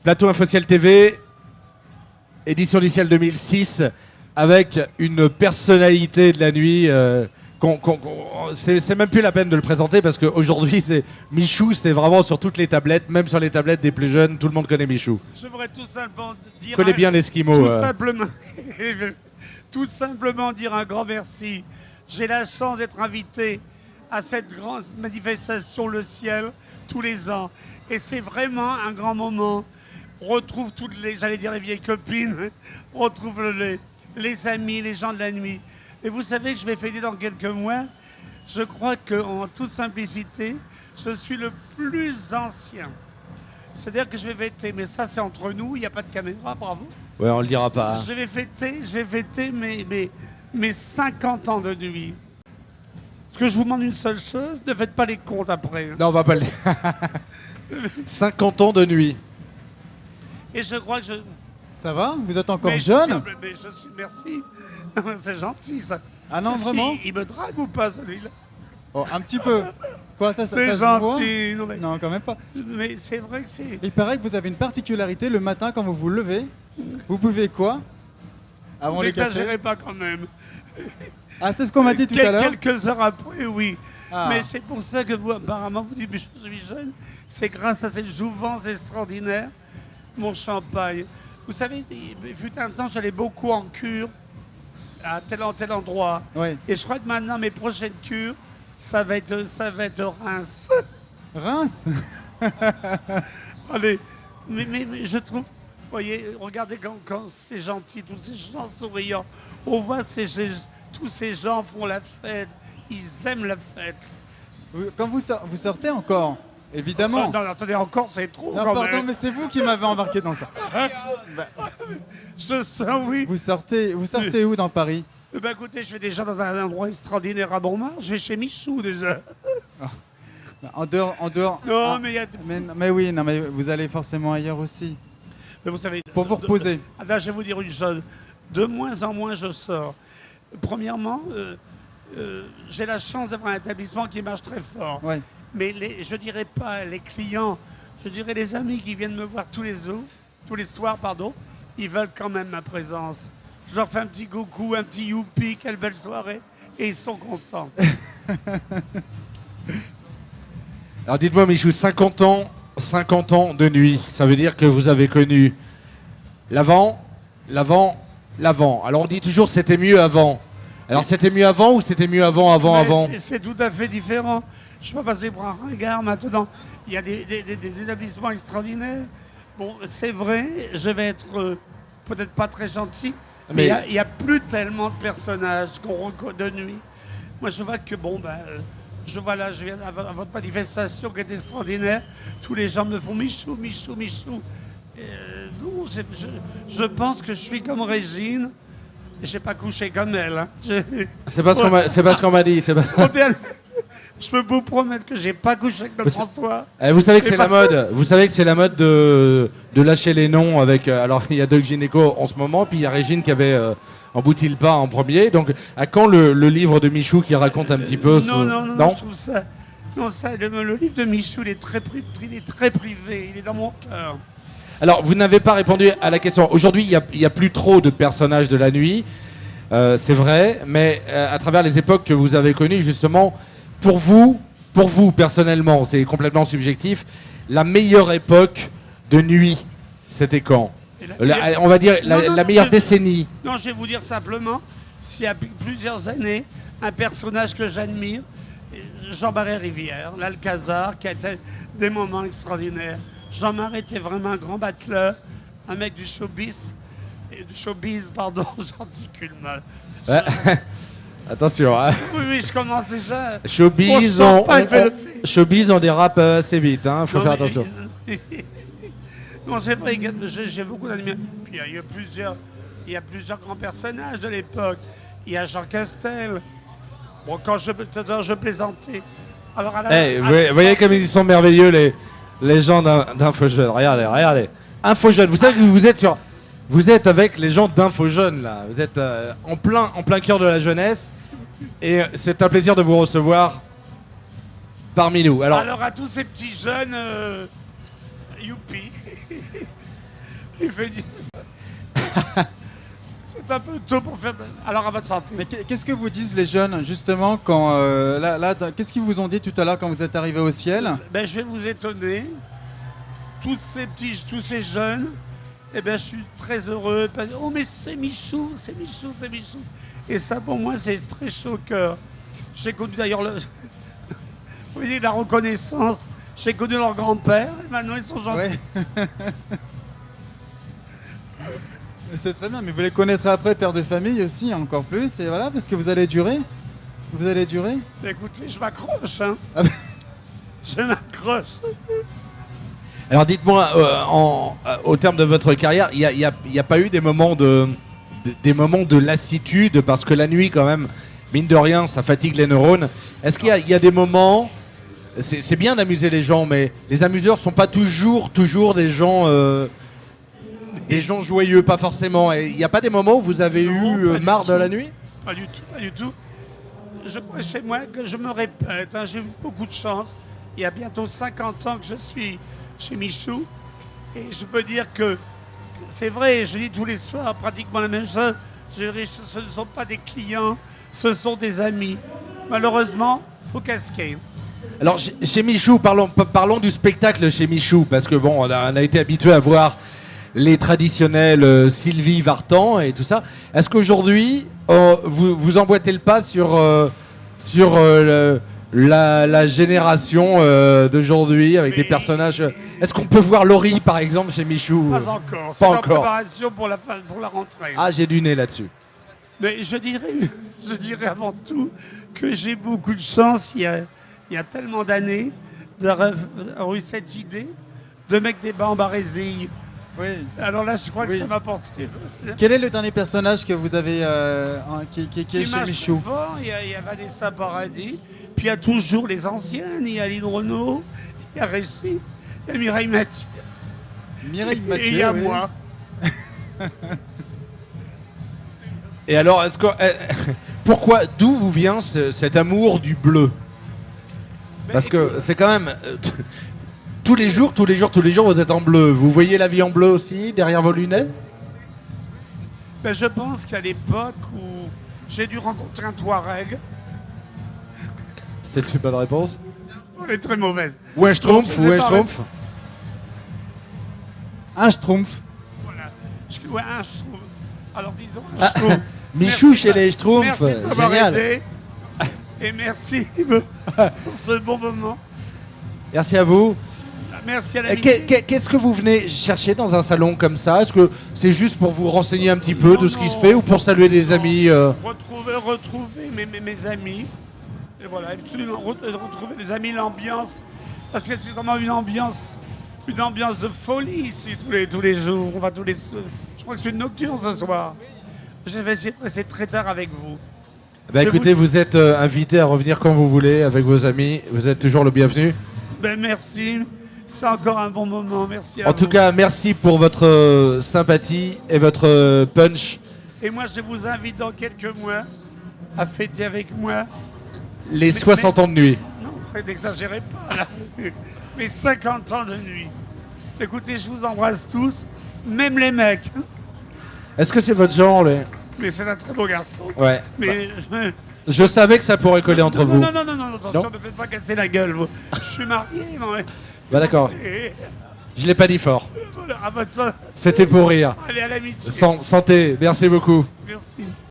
Plateau Infociel TV, édition du ciel 2006, avec une personnalité de la nuit. C'est même plus la peine de le présenter parce qu'aujourd'hui, Michou, c'est vraiment sur toutes les tablettes, même sur les tablettes des plus jeunes, tout le monde connaît Michou. Je voudrais tout simplement dire. Connais bien l'Esquimau. Tout simplement dire un grand merci. J'ai la chance d'être invité à cette grande manifestation Le Ciel tous les ans. Et c'est vraiment un grand moment. On retrouve toutes les, j'allais dire les vieilles copines, on retrouve les amis, les gens de la nuit. Et vous savez que je vais fêter dans quelques mois. Je crois qu'en toute simplicité, je suis le plus ancien. C'est-à-dire que je vais fêter, mais ça c'est entre nous, il n'y a pas de caméra, bravo. Ouais, on le dira pas. Hein. Je vais fêter mes 50 ans de nuit. Parce que je vous demande une seule chose, ne faites pas les comptes après. Non, on va pas le dire. 50 ans de nuit. Et je crois que je... Ça va? Vous êtes encore jeune? Mais je suis... Merci. C'est gentil ça. Ah non, vraiment? Il me drague ou pas celui-là? Oh, un petit peu. Quoi, ça c'est se gentil. voit? Non, quand même pas. Mais c'est vrai que c'est... Il paraît que vous avez une particularité le matin quand vous vous levez. Vous pouvez quoi? Avant les cafés? N'exagérez pas quand même. Ah, c'est ce qu'on m'a dit tout à l'heure? Quelques heures après, oui. Ah. Mais c'est pour ça que vous, apparemment, vous dites que je suis jeune. C'est grâce à cette jouvence extraordinaire, mon champagne. Vous savez, il fut un temps, j'allais beaucoup en cure, à tel endroit. Oui. Et je crois que maintenant, mes prochaines cures, ça va être Reims. Reims? Allez, mais je trouve, vous voyez, regardez quand c'est gentil, tous ces gens souriants. On voit tous ces gens font la fête, ils aiment la fête. Quand vous sortez encore, évidemment. Non, attendez, encore c'est trop. Non, pardon, mais c'est vous qui m'avez embarqué dans ça. Je sens, oui. Vous sortez où dans Paris? Écoutez, je vais déjà dans un endroit extraordinaire à Montmartre. Je vais chez Michou déjà. En dehors. Non, mais il y a... Mais oui, non, mais vous allez forcément ailleurs aussi. Mais vous savez... Pour vous reposer. Là, je vais vous dire une chose. De moins en moins, je sors. Premièrement, j'ai la chance d'avoir un établissement qui marche très fort. Ouais. Mais je ne dirais pas les clients, je dirais les amis qui viennent me voir tous les soirs, ils veulent quand même ma présence. Je leur fais un petit coucou, un petit youpi, quelle belle soirée, et ils sont contents. Alors dites-moi Michou, 50 ans de nuit, ça veut dire que vous avez connu l'avant. Alors on dit toujours c'était mieux avant. Alors c'était mieux avant ou c'était mieux avant? C'est tout à fait différent. Je ne suis pas passé pour un regard maintenant. Il y a des établissements extraordinaires. Bon, c'est vrai, je vais être peut-être pas très gentil, mais il n'y a plus tellement de personnages qu'on reconnaît de nuit. Moi, je vois que, je viens à votre manifestation qui est extraordinaire. Tous les gens me font Michou. Non, je pense que je suis comme Régine. Et j'ai pas couché comme elle. Hein. C'est pas ce qu'on m'a dit. Je peux vous promettre que j'ai pas couché comme François. Vous savez que c'est la mode. Vous savez que c'est la mode de lâcher les noms avec. Alors il y a Doc Gynéco en ce moment, puis il y a Régine qui avait embouti le pas en premier. Donc à quand le livre de Michou qui raconte un petit peu Non, je trouve ça. Non, le livre de Michou, il est très privé. Il est dans mon cœur. Alors vous n'avez pas répondu à la question. Aujourd'hui, il y a plus trop de personnages de la nuit. C'est vrai, mais à travers les époques que vous avez connues, justement. Pour vous personnellement, c'est complètement subjectif, la meilleure époque de nuit, c'était quand? On va dire la meilleure décennie. Non, je vais vous dire simplement, s'il y a plusieurs années, un personnage que j'admire, Jean-Marie Rivière, l'Alcazar, qui a été des moments extraordinaires. Jean-Marie était vraiment un grand battleur, un mec du showbiz, j'articule mal. Attention, hein. Oui, je commence déjà. Showbiz, on dérape assez vite, hein. Faut faire attention. Non, c'est vrai, j'ai beaucoup d'admiration. Puis il y a plusieurs grands personnages de l'époque. Il y a Jean Castel. Bon, quand je plaisantais. Alors, vous voyez comme ils sont merveilleux les gens d'Info Jeune. Regardez. Info Jeune. Vous savez que vous êtes avec les gens d'Info Jeune là. Vous êtes en plein cœur de la jeunesse. Et c'est un plaisir de vous recevoir parmi nous. Alors à tous ces petits jeunes, youpi. Il fait du... C'est un peu tôt pour faire... Alors, à votre santé. Mais qu'est-ce que vous disent les jeunes, justement, quand... qu'est-ce qu'ils vous ont dit tout à l'heure quand vous êtes arrivé au ciel? Ben, je vais vous étonner. Tous ces jeunes, eh ben, je suis très heureux. Oh, mais c'est Michou, c'est Michou, c'est Michou. Et ça, pour moi, c'est très chaud au cœur. J'ai connu d'ailleurs vous voyez, la reconnaissance. J'ai connu leur grand-père et maintenant ils sont gentils. Ouais. C'est très bien, mais vous les connaîtrez après, père de famille aussi, encore plus. Et voilà, parce que vous allez durer. Vous allez durer. Écoutez, je m'accroche. Hein. Ah ben. Je m'accroche. Alors dites-moi, au terme de votre carrière, il n'y a pas eu des moments de lassitude, parce que la nuit quand même, mine de rien, ça fatigue les neurones. Est-ce qu'il y a des moments, c'est bien d'amuser les gens, mais les amuseurs sont pas toujours des gens joyeux, pas forcément. Il n'y a pas des moments où vous avez eu marre de la nuit? Pas du tout, pas du tout. Je crois chez moi que je me répète, hein, j'ai eu beaucoup de chance. Il y a bientôt 50 ans que je suis chez Michou. Et je peux dire que c'est vrai, je dis tous les soirs pratiquement la même chose. Ce ne sont pas des clients, ce sont des amis. Malheureusement, il faut casquer. Alors chez Michou, parlons du spectacle chez Michou, parce que bon, on a été habitué à voir les traditionnels Sylvie Vartan et tout ça. Est-ce qu'aujourd'hui, vous emboîtez le pas sur la génération d'aujourd'hui avec des personnages... Est-ce qu'on peut voir Laurie, par exemple, chez Michou? Pas encore, c'est Pas en encore. préparation pour la rentrée. Ah, j'ai du nez là-dessus. Mais je dirais avant tout que j'ai beaucoup de chance, il y a tellement d'années, d'avoir eu cette idée de mettre des bas en barésie. Oui. Alors là, je crois que Oui. ça m'a porté. Quel est le dernier personnage que vous avez qui est chez Michou? Il y a Vanessa Paradis, puis il y a toujours les anciennes, il y a Aline Renaud, il y a Régis, il y a Mireille Mathieu, Mireille et Mathieu. il y a oui. moi. Et alors, pourquoi, d'où vous vient cet amour du bleu? Parce que c'est quand même... tous les jours, vous êtes en bleu. Vous voyez la vie en bleu aussi, derrière vos lunettes? Ben, je pense qu'à l'époque où j'ai dû rencontrer un Touareg, C'est une bonne réponse. elle est très mauvaise. Ou un Schtroumpf, J'ai pas Un Schtroumpf. Voilà. Ouais, un Schtroumpf. Alors disons un Schtroumpf. Michou Merci chez les Schtroumpfs, Merci de m'avoir génial. aidé. Et merci pour ce bon moment. Merci à vous. Merci à l'amitié. Qu'est-ce que vous venez chercher dans un salon comme ça? Est-ce que c'est juste pour vous renseigner un petit peu Non, de ce qui non. se fait, ou pour saluer des amis Retrouver mes amis. Et voilà, absolument, retrouver des amis, l'ambiance. Parce que c'est vraiment une ambiance de folie ici tous les jours. On va tous les... Je crois que c'est une nocturne ce soir. Je vais essayer de rester très tard avec vous. Bah Je écoutez, vous- vous êtes invité à revenir quand vous voulez avec vos amis. Vous êtes toujours le bienvenu. Ben merci. C'est encore un bon moment. Merci à En vous. tout cas, merci pour votre sympathie et votre punch. Et moi, je vous invite dans quelques mois à fêter avec moi. Les 60 ans de nuit. Non, n'exagérez pas là. Mais 50 ans de nuit. Écoutez, je vous embrasse tous, même les mecs. Est-ce que c'est votre genre, Mais c'est un très beau garçon. Ouais. Mais Je savais que ça pourrait coller entre vous. non, attention, Non ne me faites pas casser la gueule. Vous. Je suis marié, moi. Bah d'accord. Et Je l'ai pas dit fort. voilà, à votre sang. C'était pour rire. Allez, à l'amitié. Santé. Merci beaucoup. Merci.